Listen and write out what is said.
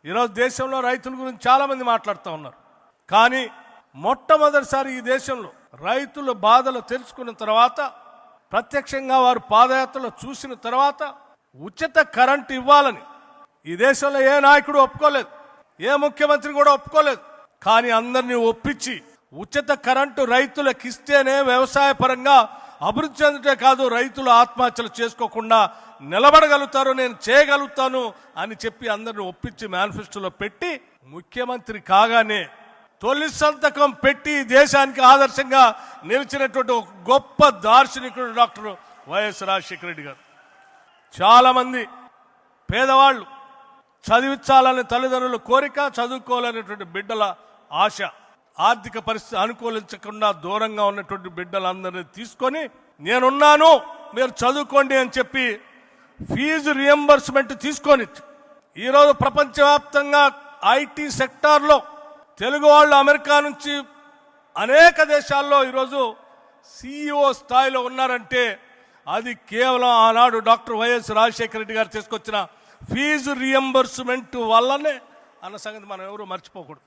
ఈరోజు దేశంలో రైతుల గురించి చాలామంది మాట్లాడుతూ ఉన్నారు. కానీ మొట్టమొదటిసారి ఈ దేశంలో రైతుల బాధలు తెలుసుకున్న తర్వాత, ప్రత్యక్షంగా వారు పాదయాత్రలో చూసిన తర్వాత ఉచిత కరెంటు ఇవ్వాలని ఈ దేశంలో ఏ నాయకుడు ఒప్పుకోలేదు, ఏ ముఖ్యమంత్రి కూడా ఒప్పుకోలేదు. కానీ అందరినీ ఒప్పించి ఉచిత కరెంటు రైతులకు ఇస్తేనే వ్యవసాయ పరంగా అభివృద్ధి చెందుతే కాదు, రైతులు ఆత్మహత్యలు చేసుకోకుండా నిలబడగలుగుతారు, నేను చేయగలుగుతాను అని చెప్పి అందరిని ఒప్పించి మేనిఫెస్టోలో పెట్టి ముఖ్యమంత్రి కాగానే తొలి సంతకం పెట్టి దేశానికి ఆదర్శంగా నిలిచినటువంటి ఒక గొప్ప దార్శనికుడు డాక్టర్ వైఎస్ రాజశేఖర రెడ్డి గారు. చాలామంది పేదవాళ్ళు చదివించాలని తల్లిదండ్రుల కోరిక, చదువుకోవాలనేటువంటి బిడ్డల ఆశ, ఆర్థిక పరిస్థితి అనుకూలించకుండా దూరంగా ఉన్నటువంటి బిడ్డలందరినీ తీసుకొని నేనున్నాను మీరు చదువుకోండి అని చెప్పి ఫీజు రియంబర్స్మెంట్ తీసుకొని ఈరోజు ప్రపంచవ్యాప్తంగా ఐటీ సెక్టార్లో తెలుగు వాళ్ళు అమెరికా నుంచి అనేక దేశాల్లో ఈరోజు CEO స్థాయిలో ఉన్నారంటే అది కేవలం ఆనాడు డాక్టర్ వైఎస్ రాజశేఖర రెడ్డి గారు తీసుకొచ్చిన ఫీజు రియంబర్స్మెంట్ వల్లనే అన్న సంగతి మనం ఎవరు మర్చిపోకూడదు.